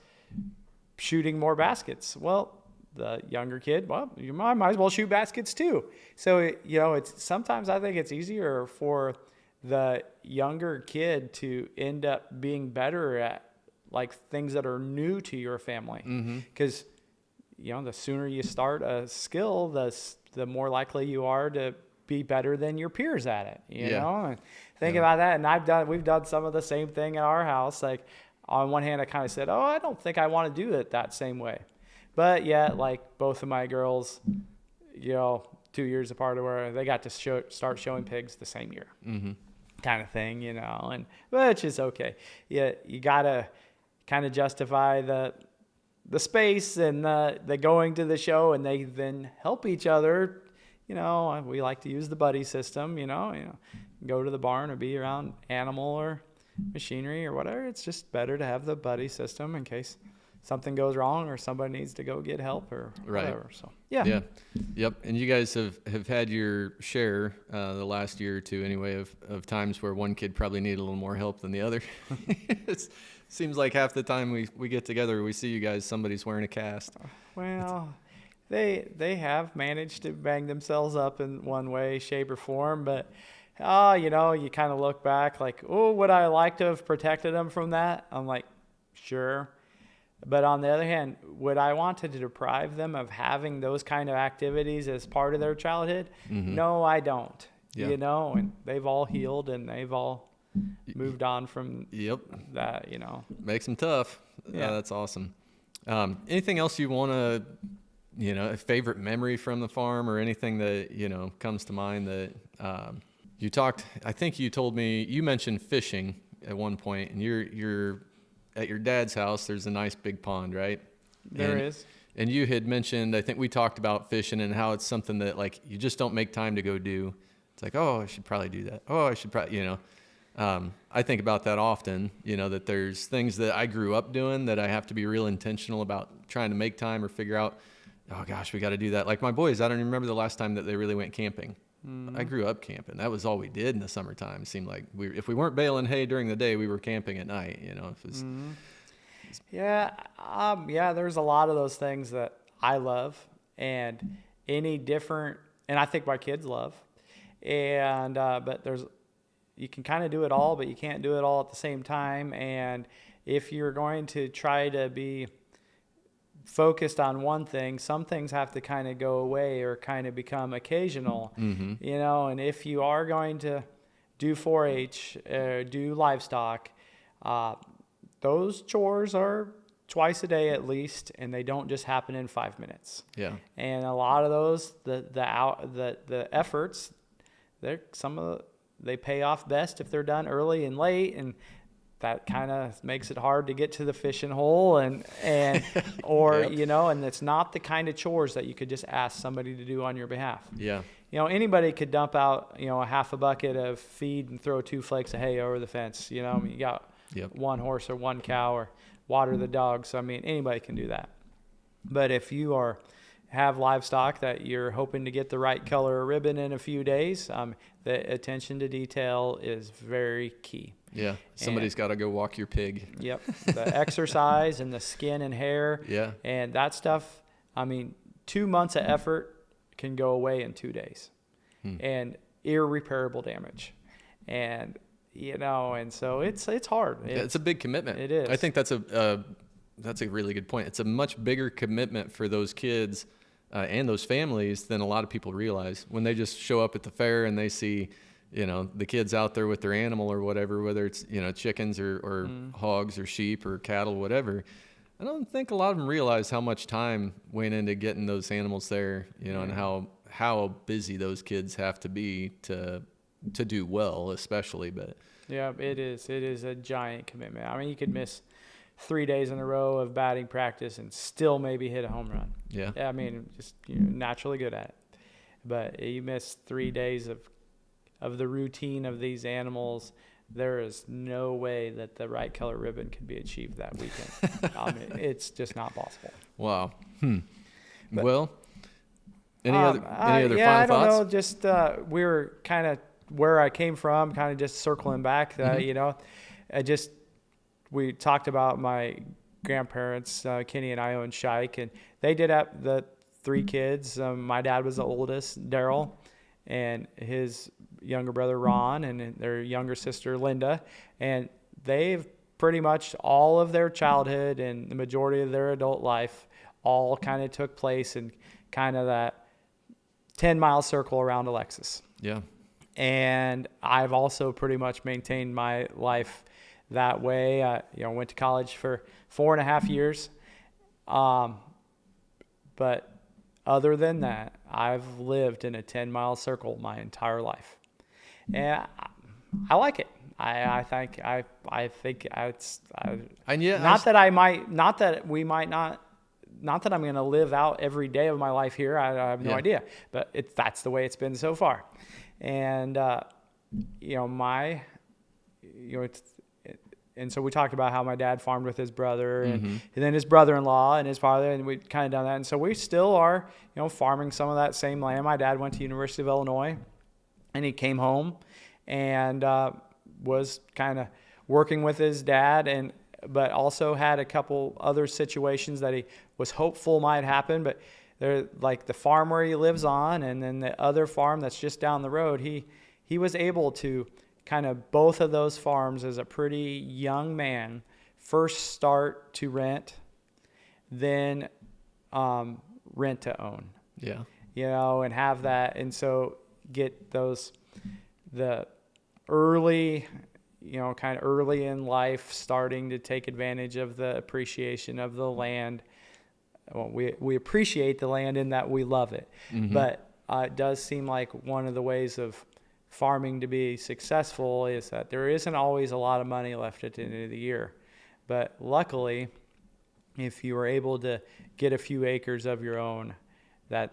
shooting more baskets. Well, the younger kid, you might as well shoot baskets too. So, it's sometimes I think it's easier for the younger kid to end up being better at like things that are new to your family. Because, the sooner you start a skill, the more likely you are to be better than your peers at it, you know? And think about that. And we've done some of the same thing in our house. Like on one hand, I kind of said, I don't think I want to do it that same way. But yet, like both of my girls, 2 years apart, where they got to start showing pigs the same year. Kind of thing, and which is okay. Yeah, you gotta kind of justify the space and the going to the show, and they then help each other. We like to use the buddy system. Go to the barn or be around animal or machinery or whatever. It's just better to have the buddy system in case something goes wrong or somebody needs to go get help or whatever. So yeah. Yep. And you guys have had your share the last year or two anyway of times where one kid probably needed a little more help than the other. It seems like half the time we get together, we see you guys, somebody's wearing a cast. Well, they have managed to bang themselves up in one way, shape, or form, but you kind of look back like, would I like to have protected them from that? I'm like, sure. But on the other hand, would I want to deprive them of having those kind of activities as part of their childhood? No, I don't. And they've all healed and they've all moved on from that, Makes them tough. Yeah, that's awesome. Anything else you want to, a favorite memory from the farm or anything that, comes to mind that you talked, I think you told me, you mentioned fishing at one point, and you're at your dad's house, there's a nice big pond, right? There is. And you had mentioned, I think we talked about fishing and how it's something that like you just don't make time to go do. It's like, I should probably do that. I should probably, I think about that often, that there's things that I grew up doing that I have to be real intentional about trying to make time or figure out, oh gosh, we got to do that. Like my boys, I don't even remember the last time that they really went camping. I grew up camping. That was all we did in the summertime. It seemed like if we weren't baling hay during the day, we were camping at night. If it was, there's a lot of those things that I love. and any different, and I think my kids love, and but you can kind of do it all, but you can't do it all at the same time. And if you're going to try to be focused on one thing, some things have to kind of go away or kind of become occasional, and if you are going to do 4-H, do livestock, those chores are twice a day at least, and they don't just happen in 5 minutes. Yeah. And a lot of those, the efforts, they pay off best if they're done early and late, and that kind of makes it hard to get to the fishing hole and or Yep. and it's not the kind of chores that you could just ask somebody to do on your behalf. Yeah. Anybody could dump out a half a bucket of feed and throw 2 flakes of hay over the fence. You got Yep. one horse or one cow, or water the dogs. So anybody can do that. But if you have livestock that you're hoping to get the right color ribbon in a few days, the attention to detail is very key. Yeah. Somebody's got to go walk your pig. Yep. The exercise and the skin and hair. Yeah. And that stuff, 2 months of effort can go away in 2 days. And irreparable damage. And, and so it's hard. It's a big commitment. It is. I think that's a really good point. It's a much bigger commitment for those kids and those families than a lot of people realize. When they just show up at the fair and they see, the kids out there with their animal or whatever, whether it's, chickens or hogs or sheep or cattle, whatever. I don't think a lot of them realize how much time went into getting those animals there, and how busy those kids have to be to do well, especially. But yeah, it is a giant commitment. You could miss 3 days in a row of batting practice and still maybe hit a home run. Yeah. Just you're naturally good at it. But you miss 3 days of the routine of these animals. There is no way that the right color ribbon could be achieved that weekend. It's just not possible. Wow. But, well, any other final thoughts? I don't know. Just we were kind of where I came from, kind of just circling back. We talked about my grandparents, Kenny and I owned Shike, and they did have the 3 kids. My dad was the oldest, Daryl, and his younger brother Ron, and their younger sister Linda, and they've pretty much all of their childhood and the majority of their adult life all kind of took place in kind of that 10-mile circle around Alexis. Yeah. And I've also pretty much maintained my life that way. Went to college for 4.5 years. But other than that, I've lived in a 10-mile circle my entire life. And I like it. I think it's not that I'm going to live out every day of my life here. I have no idea, but that's the way it's been so far. And and so we talked about how my dad farmed with his brother and then his brother-in-law and his father, and we kind of done that. And so we still are, farming some of that same land. My dad went to University of Illinois, and he came home and was kind of working with his dad, but also had a couple other situations that he was hopeful might happen. But they're like the farm where he lives on, and then the other farm that's just down the road. He was able to kind of both of those farms as a pretty young man first start to rent, then rent to own. Yeah. And have that, and so get the early, kind of early in life, starting to take advantage of the appreciation of the land. Well, we appreciate the land in that we love it, but it does seem like one of the ways of farming to be successful is that there isn't always a lot of money left at the end of the year. But luckily, if you are able to get a few acres of your own, that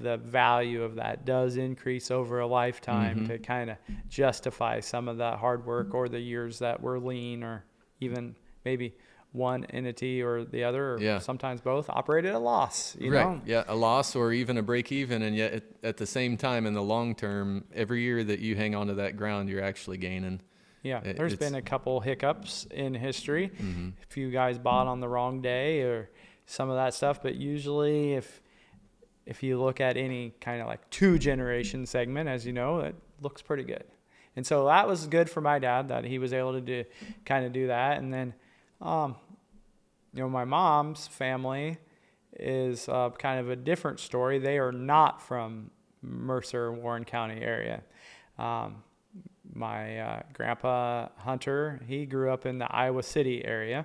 the value of that does increase over a lifetime to kind of justify some of that hard work or the years that were lean, or even maybe one entity or the other, or sometimes both, operated at a loss. You know? Yeah, a loss or even a break even, and yet at the same time, in the long term, every year that you hang on to that ground, you're actually gaining. Yeah, there's been a couple hiccups in history. A few guys bought on the wrong day or some of that stuff, but usually if if you look at any kind of like 2-generation segment, as you know, it looks pretty good. And so that was good for my dad that he was able to do that. And then, my mom's family is kind of a different story. They are not from Mercer, Warren County area. My grandpa Hunter, he grew up in the Iowa City area,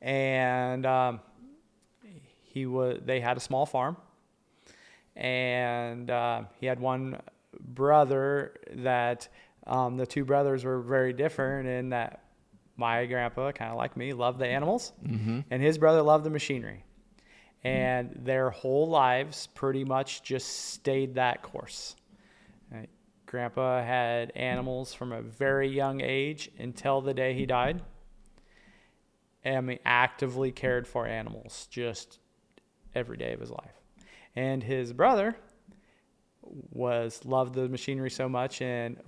and they had a small farm, and he had one brother that the two brothers were very different in that my grandpa, kind of like me, loved the animals, and his brother loved the machinery. And their whole lives pretty much just stayed that course. Right? Grandpa had animals from a very young age until the day he died. And he actively cared for animals just every day of his life. And his brother loved the machinery so much and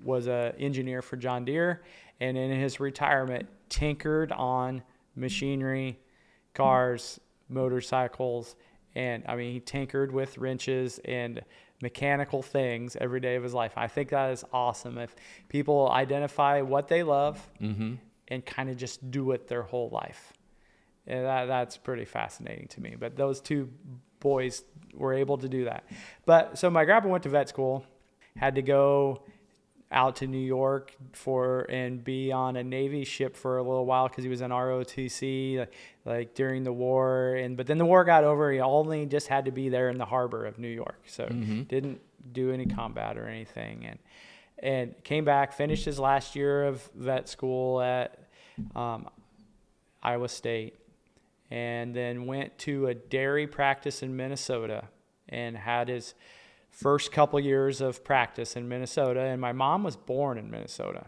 was an engineer for John Deere, and in his retirement tinkered on machinery, cars, motorcycles, and he tinkered with wrenches and mechanical things every day of his life. I think that is awesome if people identify what they love and kind of just do it their whole life. And that's pretty fascinating to me. But those two boys were able to do that. But so my grandpa went to vet school, had to go out to New York and be on a Navy ship for a little while because he was in ROTC like during the war. But then the war got over. He only just had to be there in the harbor of New York. So didn't do any combat or anything. And came back, finished his last year of vet school at Iowa State, and then went to a dairy practice in Minnesota and had his first couple years of practice in Minnesota. And my mom was born in Minnesota.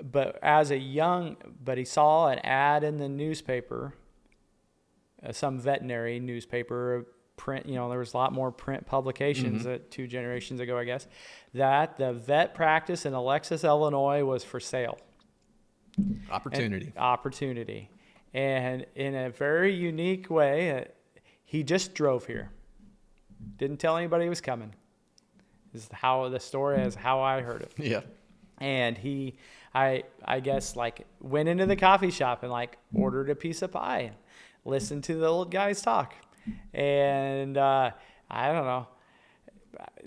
But he saw an ad in the newspaper, some veterinary newspaper, print, there was a lot more print publications 2 generations ago, I guess, that the vet practice in Alexis, Illinois was for sale. Opportunity. And in a very unique way, he just drove here. Didn't tell anybody he was coming. This is how the story is how I heard it. Yeah. And I guess went into the coffee shop and ordered a piece of pie and listened to the old guys talk. And I don't know,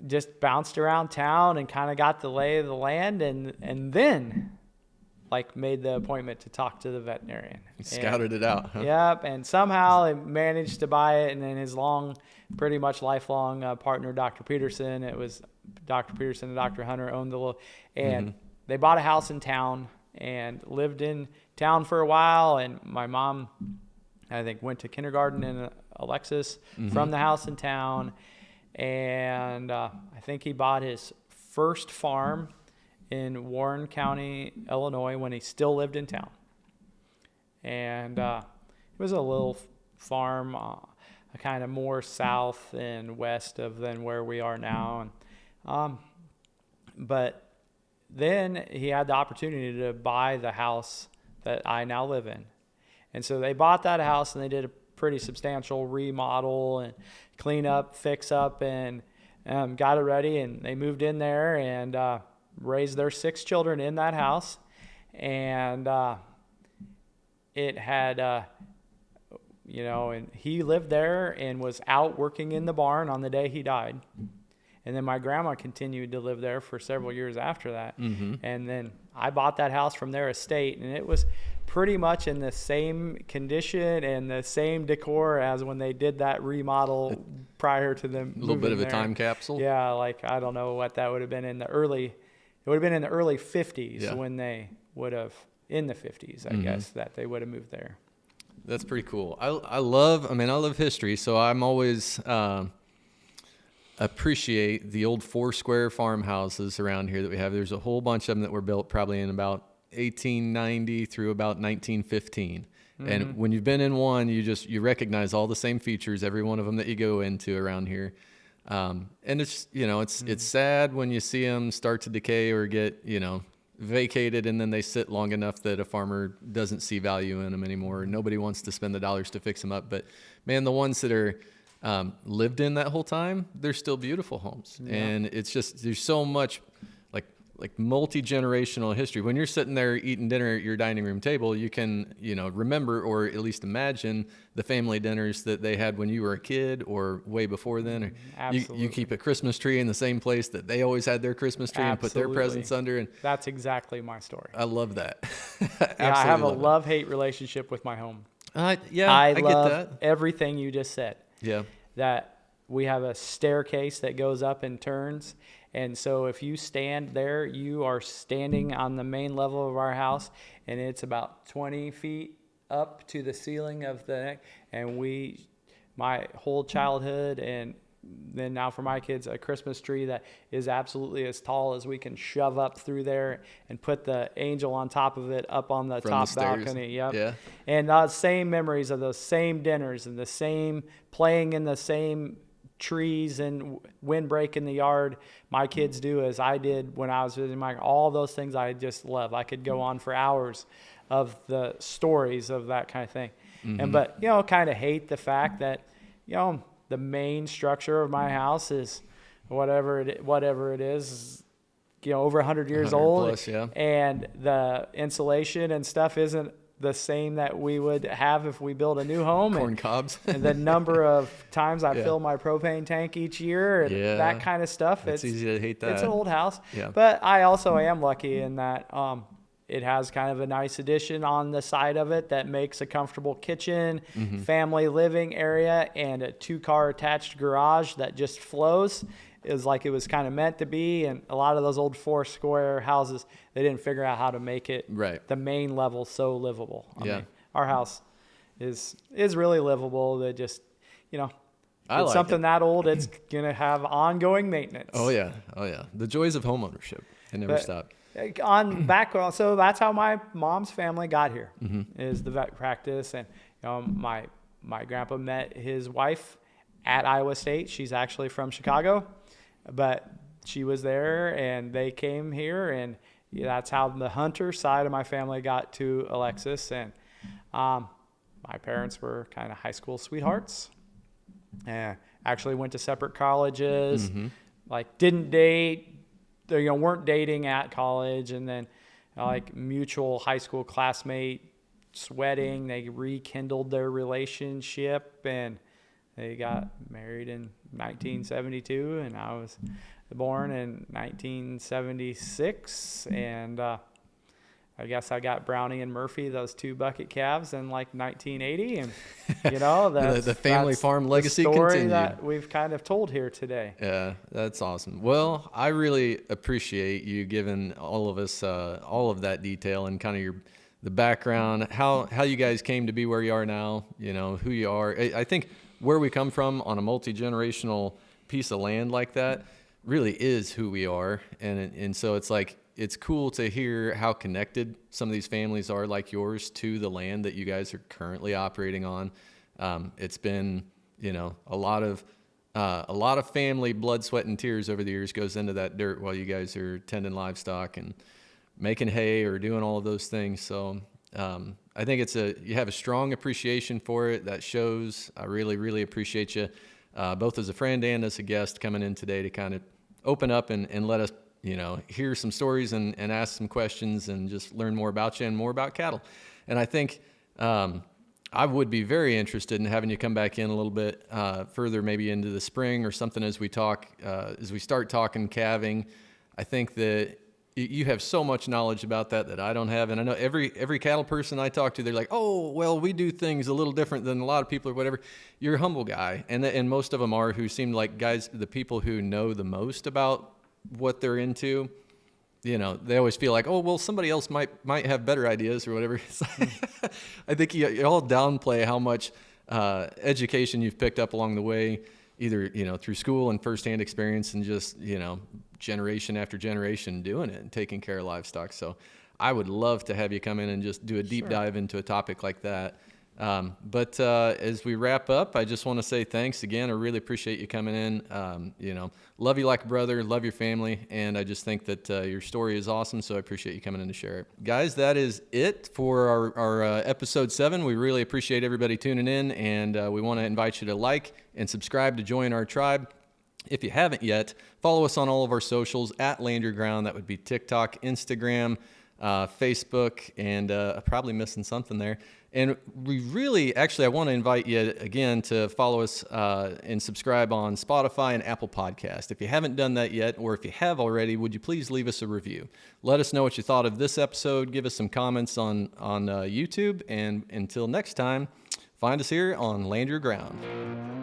just bounced around town and kind of got the lay of the land and then made the appointment to talk to the veterinarian. Scouted it out, huh? Yep, and somehow I managed to buy it, and then his pretty much lifelong partner, Dr. Peterson, it was Dr. Peterson and Dr. Hunter owned and they bought a house in town and lived in town for a while, and my mom, I think, went to kindergarten in Alexis from the house in town, and I think he bought his first farm in Warren County, Illinois, when he still lived in town. And it was a little farm, kind of more south and west than where we are now. And but then he had the opportunity to buy the house that I now live in. And so they bought that house and they did a pretty substantial remodel and clean up, fix up, and got it ready. And they moved in there and raised their 6 children in that house. And it had, and he lived there and was out working in the barn on the day he died. And then my grandma continued to live there for several years after that. And then I bought that house from their estate, and it was pretty much in the same condition and the same decor as when they did that remodel prior to them. A little bit of there. A time capsule. Yeah, I don't know what that would have been in the early 50s when they would have, in the 50s, I guess, that they would have moved there. That's pretty cool. I love history, so I'm always appreciate the old 4-square farmhouses around here that we have. There's a whole bunch of them that were built probably in about 1890 through about 1915. And when you've been in one, you recognize all the same features, every one of them that you go into around here. And it's, it's sad when you see them start to decay or get, vacated, and then they sit long enough that a farmer doesn't see value in them anymore. Nobody wants to spend the dollars to fix them up. But man, the ones that are lived in that whole time, they're still beautiful homes. Yeah. And it's just, there's so much like multi-generational history. When you're sitting there eating dinner at your dining room table, you can, remember or at least imagine the family dinners that they had when you were a kid or way before then. Or you keep a Christmas tree in the same place that they always had their Christmas tree and put their presents under. And that's exactly my story. I love that. Yeah, I have a love-hate relationship with my home. I love get that. Everything you just said. Yeah. That we have a staircase that goes up and turns. And so if you stand there, you are standing on the main level of our house, and it's about 20 feet up to the ceiling of the, and my whole childhood, and then now for my kids, a Christmas tree that is absolutely as tall as we can shove up through there and put the angel on top of it up on the top balcony. Yep. Yeah. And the same memories of those same dinners and the same playing in the same trees and windbreak in the yard. My kids do as I did when I was visiting all those things I just love. I could go on for hours of the stories of that kind of thing. Mm-hmm. But kind of hate the fact that, the main structure of my house is whatever it is, over 100 years old. Plus, yeah. And the insulation and stuff isn't the same that we would have if we build a new home. Corn cobs. And the number of times I fill my propane tank each year and that kind of stuff. It's easy to hate that. It's an old house. Yeah. But I also am lucky in that it has kind of a nice addition on the side of it that makes a comfortable kitchen, family living area, and a 2-car attached garage that just flows. Is like it was kind of meant to be. And a lot of those old 4-square houses, they didn't figure out how to make it the main level so livable. I mean, our house is really livable. That just, it's something that old, it's going to have ongoing maintenance. Oh yeah. The joys of home ownership. They never stop. So that's how my mom's family got here, is the vet practice. And my grandpa met his wife at Iowa State. She's actually from Chicago, but she was there and they came here, and that's how the hunter side of my family got to Alexis. And my parents were kind of high school sweethearts, and actually went to separate colleges, didn't date. They weren't dating at college, and then mutual high school classmates wedding, they rekindled their relationship, and they got married in 1972, and I was born in 1976, and I guess I got Brownie and Murphy, those 2 bucket calves, in 1980, and the family farm legacy story continued. That we've kind of told here today. Yeah, that's awesome. Well, I really appreciate you giving all of us all of that detail and kind of the background, how you guys came to be where you are now. Who you are. I think where we come from on a multi-generational piece of land like that really is who we are, and so it's cool to hear how connected some of these families are like yours to the land that you guys are currently operating on. It's been, a lot of family blood, sweat, and tears over the years goes into that dirt while you guys are tending livestock and making hay or doing all of those things. So I think you have a strong appreciation for it that shows. I really, really appreciate you, both as a friend and as a guest, coming in today to kind of open up and let us hear some stories and ask some questions and just learn more about you and more about cattle. And I think I would be very interested in having you come back in a little bit further, maybe into the spring or something, as we start talking calving. I think that you have so much knowledge about that I don't have. And I know every cattle person I talk to, they're like, oh, well, we do things a little different than a lot of people or whatever. You're a humble guy. And most of them are, who seem like guys, the people who know the most about what they're into. They always feel like, oh, well, somebody else might have better ideas or whatever. I think you all downplay how much education you've picked up along the way, either, through school and firsthand experience and just, generation after generation doing it and taking care of livestock. So I would love to have you come in and just do a deep dive into a topic like that. But as we wrap up, I just want to say thanks again. I really appreciate you coming in. Love you like a brother, love your family, and I just think that your story is awesome, so I appreciate you coming in to share it. Guys, that is it for our episode 7. We really appreciate everybody tuning in, and we want to invite you to like and subscribe to join our tribe. If you haven't yet, follow us on all of our socials at Land Your Ground. That would be TikTok, Instagram, Facebook, and I'm probably missing something there. And we really, actually, I want to invite you again to follow us and subscribe on Spotify and Apple Podcast. If you haven't done that yet, or if you have already, would you please leave us a review? Let us know what you thought of this episode. Give us some comments on YouTube. And until next time, find us here on Land Your Ground.